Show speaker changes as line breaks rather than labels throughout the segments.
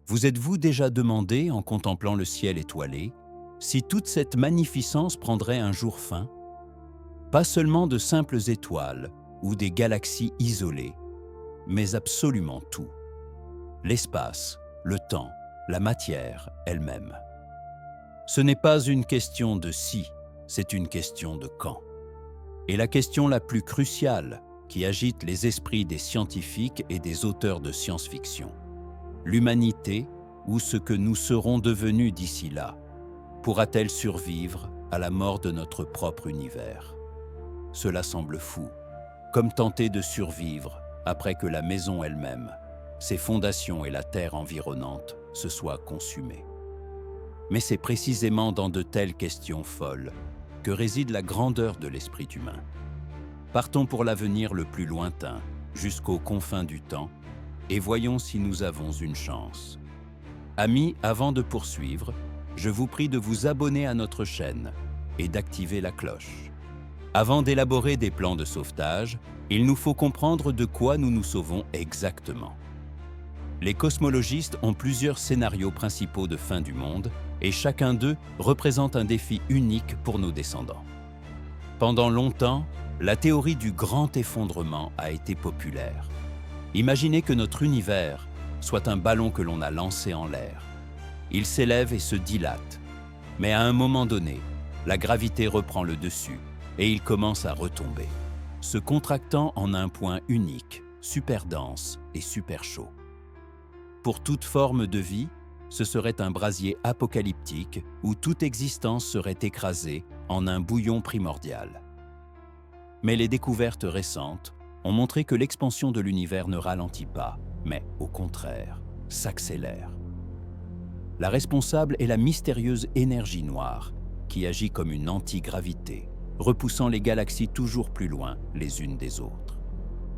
Vous êtes-vous déjà demandé, en contemplant le ciel étoilé, si toute cette magnificence prendrait un jour fin? Pas seulement de simples étoiles ou des galaxies isolées, mais absolument tout. L'espace, le temps, la matière elle-même. Ce n'est pas une question de si, c'est une question de quand. Et la question la plus cruciale qui agite les esprits des scientifiques et des auteurs de science-fiction. L'humanité, ou ce que nous serons devenus d'ici là, pourra-t-elle survivre à la mort de notre propre univers? Cela semble fou, comme tenter de survivre après que la maison elle-même, ses fondations et la terre environnante se soient consumées. Mais c'est précisément dans de telles questions folles que réside la grandeur de l'esprit humain. Partons pour l'avenir le plus lointain, jusqu'aux confins du temps, et voyons si nous avons une chance. Amis, avant de poursuivre, je vous prie de vous abonner à notre chaîne et d'activer la cloche. Avant d'élaborer des plans de sauvetage, il nous faut comprendre de quoi nous nous sauvons exactement. Les cosmologistes ont plusieurs scénarios principaux de fin du monde et chacun d'eux représente un défi unique pour nos descendants. Pendant longtemps, la théorie du grand effondrement a été populaire. Imaginez que notre univers soit un ballon que l'on a lancé en l'air. Il s'élève et se dilate, mais à un moment donné, la gravité reprend le dessus et il commence à retomber, se contractant en un point unique, super dense et super chaud. Pour toute forme de vie, ce serait un brasier apocalyptique où toute existence serait écrasée en un bouillon primordial. Mais les découvertes récentes ont montré que l'expansion de l'univers ne ralentit pas, mais au contraire, s'accélère. La responsable est la mystérieuse énergie noire, qui agit comme une antigravité, repoussant les galaxies toujours plus loin les unes des autres.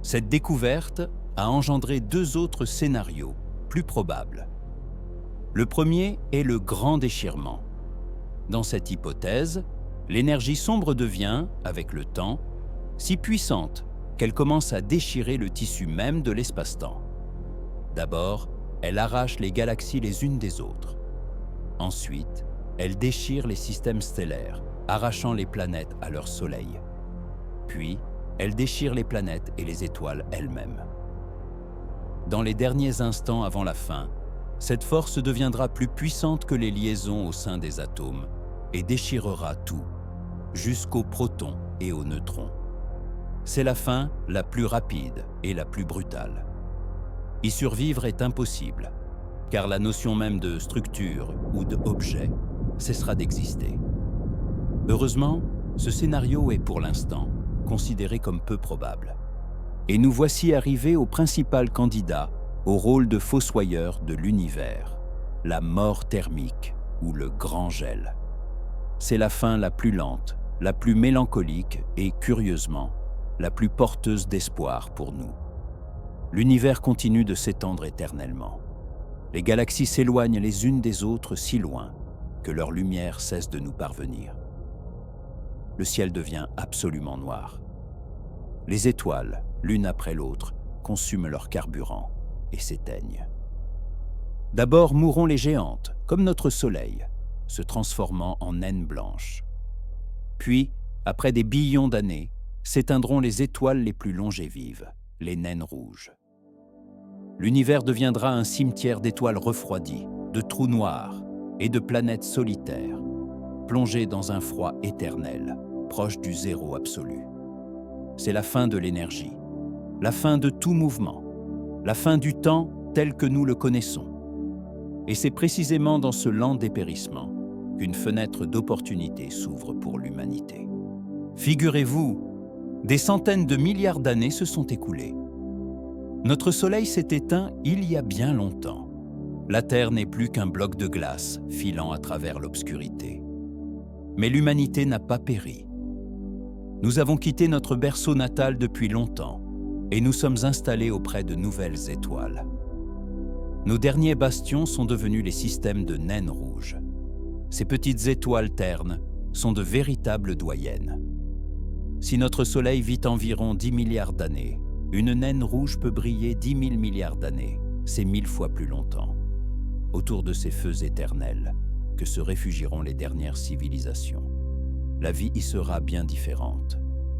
Cette découverte a engendré deux autres scénarios plus probables. Le premier est le grand déchirement. Dans cette hypothèse, l'énergie sombre devient, avec le temps, si puissante qu'elle commence à déchirer le tissu même de l'espace-temps. D'abord, elle arrache les galaxies les unes des autres. Ensuite, elle déchire les systèmes stellaires, arrachant les planètes à leur soleil. Puis, elle déchire les planètes et les étoiles elles-mêmes. Dans les derniers instants avant la fin, cette force deviendra plus puissante que les liaisons au sein des atomes et déchirera tout, jusqu'aux protons et aux neutrons. C'est la fin la plus rapide et la plus brutale. Y survivre est impossible, car la notion même de structure ou d'objet cessera d'exister. Heureusement, ce scénario est pour l'instant considéré comme peu probable. Et nous voici arrivés au principal candidat au rôle de fossoyeur de l'univers, la mort thermique ou le grand gel. C'est la fin la plus lente, la plus mélancolique et, curieusement, la plus porteuse d'espoir pour nous. L'univers continue de s'étendre éternellement. Les galaxies s'éloignent les unes des autres si loin que leur lumière cesse de nous parvenir. Le ciel devient absolument noir. Les étoiles, l'une après l'autre, consument leur carburant et s'éteignent. D'abord mourront les géantes, comme notre Soleil, se transformant en naines blanches. Puis, après des billions d'années, s'éteindront les étoiles les plus longévives, les naines rouges. L'univers deviendra un cimetière d'étoiles refroidies, de trous noirs et de planètes solitaires, plongées dans un froid éternel, proche du zéro absolu. C'est la fin de l'énergie, la fin de tout mouvement, la fin du temps tel que nous le connaissons. Et c'est précisément dans ce lent dépérissement qu'une fenêtre d'opportunité s'ouvre pour l'humanité. Figurez-vous, des centaines de milliards d'années se sont écoulées. Notre Soleil s'est éteint il y a bien longtemps. La Terre n'est plus qu'un bloc de glace filant à travers l'obscurité. Mais l'humanité n'a pas péri. Nous avons quitté notre berceau natal depuis longtemps et nous sommes installés auprès de nouvelles étoiles. Nos derniers bastions sont devenus les systèmes de naines rouges. Ces petites étoiles ternes sont de véritables doyennes. Si notre Soleil vit environ 10 milliards d'années, une naine rouge peut briller 10 000 milliards d'années. C'est 1000 fois plus longtemps. autour de ces feux éternels, que se réfugieront les dernières civilisations. La vie y sera bien différente.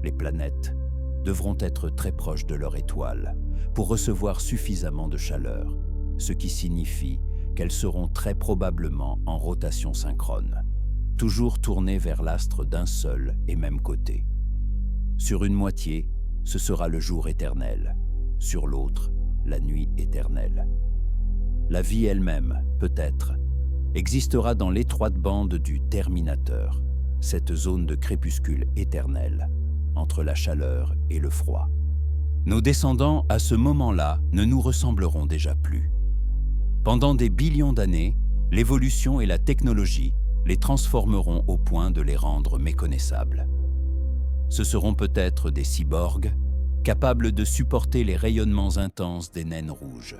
Les planètes devront être très proches de leur étoile pour recevoir suffisamment de chaleur, ce qui signifie qu'elles seront très probablement en rotation synchrone, toujours tournées vers l'astre d'un seul et même côté. Sur une moitié, ce sera le jour éternel, sur l'autre, la nuit éternelle. La vie elle-même, peut-être, existera dans l'étroite bande du Terminateur, cette zone de crépuscule éternel, entre la chaleur et le froid. Nos descendants, à ce moment-là, ne nous ressembleront déjà plus. Pendant des billions d'années, l'évolution et la technologie les transformeront au point de les rendre méconnaissables. Ce seront peut-être des cyborgs, capables de supporter les rayonnements intenses des naines rouges,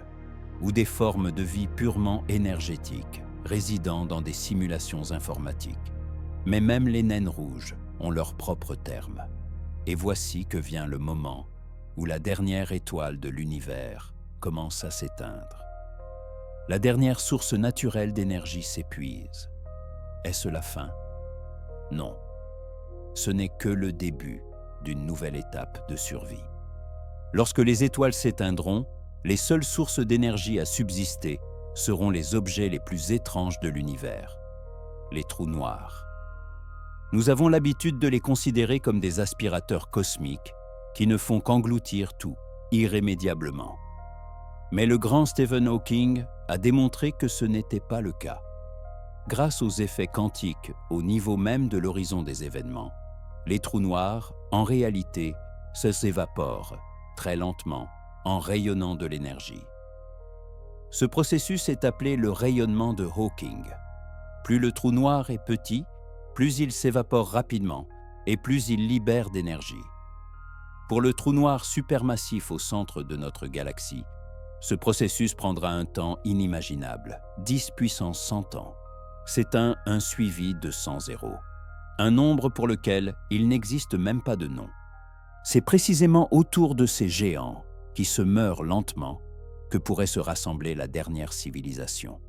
ou des formes de vie purement énergétiques, résidant dans des simulations informatiques. Mais même les naines rouges ont leurs propres termes. Et voici que vient le moment où la dernière étoile de l'univers commence à s'éteindre. La dernière source naturelle d'énergie s'épuise. Est-ce la fin? Non. Ce n'est que le début d'une nouvelle étape de survie. Lorsque les étoiles s'éteindront, les seules sources d'énergie à subsister seront les objets les plus étranges de l'univers, les trous noirs. Nous avons l'habitude de les considérer comme des aspirateurs cosmiques qui ne font qu'engloutir tout, irrémédiablement. Mais le grand Stephen Hawking a démontré que ce n'était pas le cas. Grâce aux effets quantiques au niveau même de l'horizon des événements, les trous noirs, en réalité, s'évaporent très lentement en rayonnant de l'énergie. Ce processus est appelé le rayonnement de Hawking. Plus le trou noir est petit, plus il s'évapore rapidement et plus il libère d'énergie. Pour le trou noir supermassif au centre de notre galaxie, ce processus prendra un temps inimaginable, 10 puissance 100 ans. C'est un suivi de 100 zéros, un nombre pour lequel il n'existe même pas de nom. C'est précisément autour de ces géants, qui se meurent lentement, que pourrait se rassembler la dernière civilisation.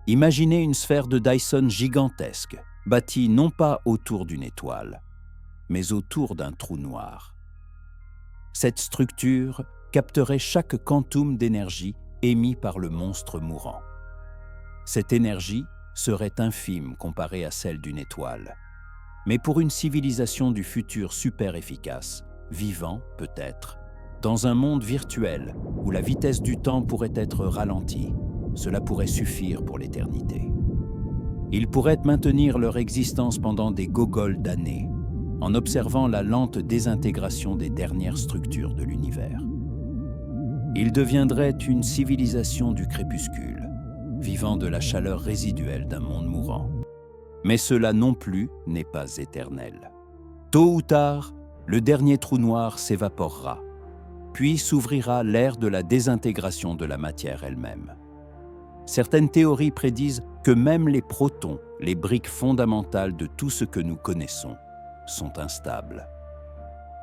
Imaginez une sphère de Dyson gigantesque, bâtie non pas autour d'une étoile, mais autour d'un trou noir. Cette structure capterait chaque quantum d'énergie émis par le monstre mourant. Cette énergie serait infime comparée à celle d'une étoile. Mais pour une civilisation du futur super efficace, vivant peut-être, dans un monde virtuel où la vitesse du temps pourrait être ralentie, cela pourrait suffire pour l'éternité. Ils pourraient maintenir leur existence pendant des gogoles d'années, en observant la lente désintégration des dernières structures de l'univers. Ils deviendraient une civilisation du crépuscule, vivant de la chaleur résiduelle d'un monde mourant. Mais cela non plus n'est pas éternel. Tôt ou tard, le dernier trou noir s'évaporera, puis s'ouvrira l'ère de la désintégration de la matière elle-même. Certaines théories prédisent que même les protons, les briques fondamentales de tout ce que nous connaissons, sont instables.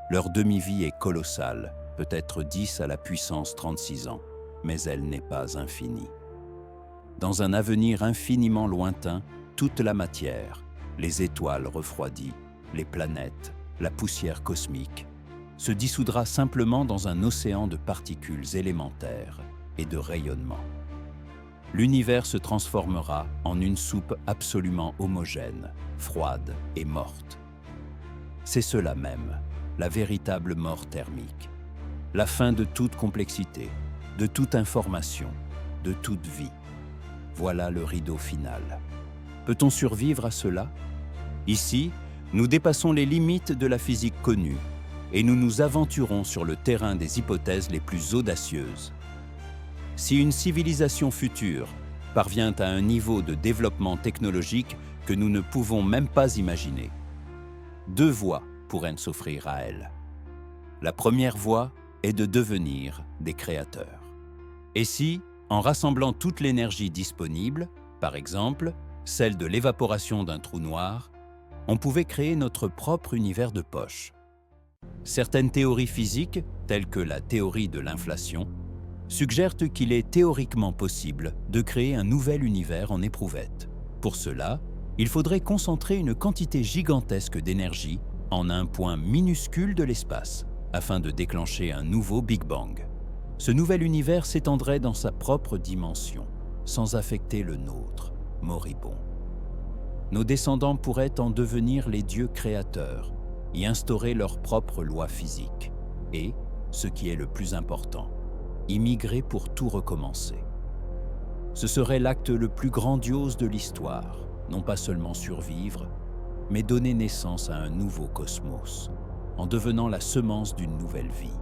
Leur demi-vie est colossale, peut-être 10 à la puissance 36 ans, mais elle n'est pas infinie. Dans un avenir infiniment lointain, toute la matière, les étoiles refroidies, les planètes, la poussière cosmique, se dissoudra simplement dans un océan de particules élémentaires et de rayonnement. L'univers se transformera en une soupe absolument homogène, froide et morte. C'est cela même, la véritable mort thermique, la fin de toute complexité, de toute information, de toute vie. Voilà le rideau final. Peut-on survivre à cela? Ici, nous dépassons les limites de la physique connue et nous nous aventurons sur le terrain des hypothèses les plus audacieuses. Si une civilisation future parvient à un niveau de développement technologique que nous ne pouvons même pas imaginer, deux voies pourraient s'offrir à elle. La première voie est de devenir des créateurs. Et si, en rassemblant toute l'énergie disponible, par exemple, celle de l'évaporation d'un trou noir, on pouvait créer notre propre univers de poche. Certaines théories physiques, telles que la théorie de l'inflation, suggèrent qu'il est théoriquement possible de créer un nouvel univers en éprouvette. Pour cela, il faudrait concentrer une quantité gigantesque d'énergie en un point minuscule de l'espace, afin de déclencher un nouveau Big Bang. Ce nouvel univers s'étendrait dans sa propre dimension, sans affecter le nôtre, moribond. Nos descendants pourraient en devenir les dieux créateurs, y instaurer leurs propres lois physiques et, ce qui est le plus important, immigrer pour tout recommencer. Ce serait l'acte le plus grandiose de l'histoire, non pas seulement survivre, mais donner naissance à un nouveau cosmos, en devenant la semence d'une nouvelle vie.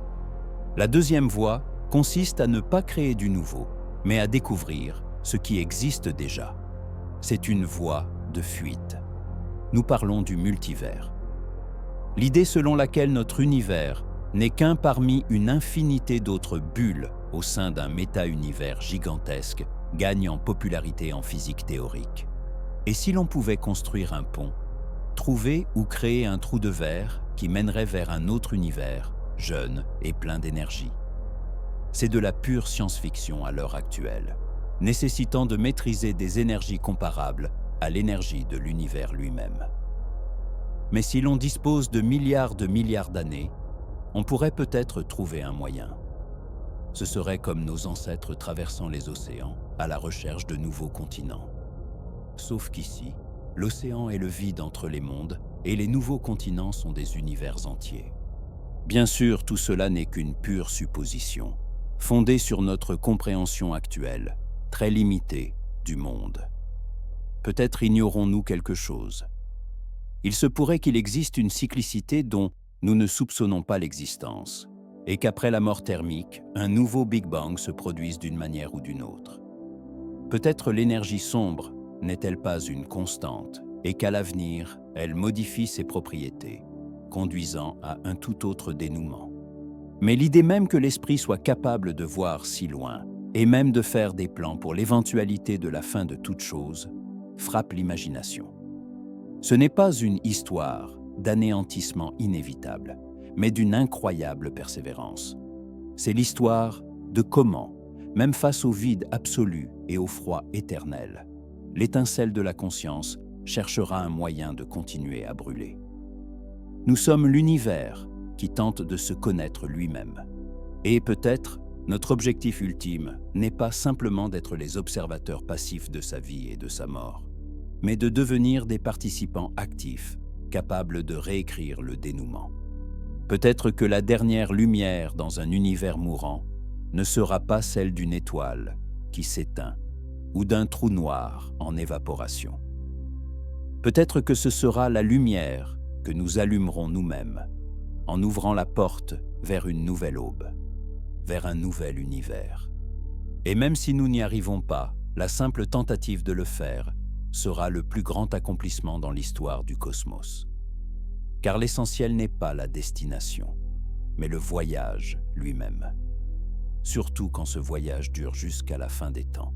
La deuxième voie consiste à ne pas créer du nouveau, mais à découvrir ce qui existe déjà. C'est une voie de fuite. Nous parlons du multivers. L'idée selon laquelle notre univers n'est qu'un parmi une infinité d'autres bulles au sein d'un méta-univers gigantesque gagne en popularité en physique théorique. Et si l'on pouvait construire un pont, trouver ou créer un trou de verre qui mènerait vers un autre univers, jeune et plein d'énergie? C'est de la pure science-fiction à l'heure actuelle, nécessitant de maîtriser des énergies comparables à l'énergie de l'univers lui-même. Mais si l'on dispose de milliards d'années, on pourrait peut-être trouver un moyen. Ce serait comme nos ancêtres traversant les océans à la recherche de nouveaux continents. Sauf qu'ici, l'océan est le vide entre les mondes et les nouveaux continents sont des univers entiers. Bien sûr, tout cela n'est qu'une pure supposition, fondée sur notre compréhension actuelle, très limitée, du monde. Peut-être ignorons-nous quelque chose. Il se pourrait qu'il existe une cyclicité dont nous ne soupçonnons pas l'existence, et qu'après la mort thermique, un nouveau Big Bang se produise d'une manière ou d'une autre. Peut-être l'énergie sombre n'est-elle pas une constante, et qu'à l'avenir, elle modifie ses propriétés, conduisant à un tout autre dénouement. Mais l'idée même que l'esprit soit capable de voir si loin, et même de faire des plans pour l'éventualité de la fin de toute chose, frappe l'imagination. Ce n'est pas une histoire d'anéantissement inévitable, mais d'une incroyable persévérance. C'est l'histoire de comment, même face au vide absolu et au froid éternel, l'étincelle de la conscience cherchera un moyen de continuer à brûler. Nous sommes l'univers qui tente de se connaître lui-même. Et peut-être, notre objectif ultime n'est pas simplement d'être les observateurs passifs de sa vie et de sa mort, mais de devenir des participants actifs, capables de réécrire le dénouement. Peut-être que la dernière lumière dans un univers mourant ne sera pas celle d'une étoile qui s'éteint ou d'un trou noir en évaporation. Peut-être que ce sera la lumière que nous allumerons nous-mêmes en ouvrant la porte vers une nouvelle aube, vers un nouvel univers. Et même si nous n'y arrivons pas, la simple tentative de le faire sera le plus grand accomplissement dans l'histoire du cosmos. Car l'essentiel n'est pas la destination, mais le voyage lui-même. Surtout quand ce voyage dure jusqu'à la fin des temps.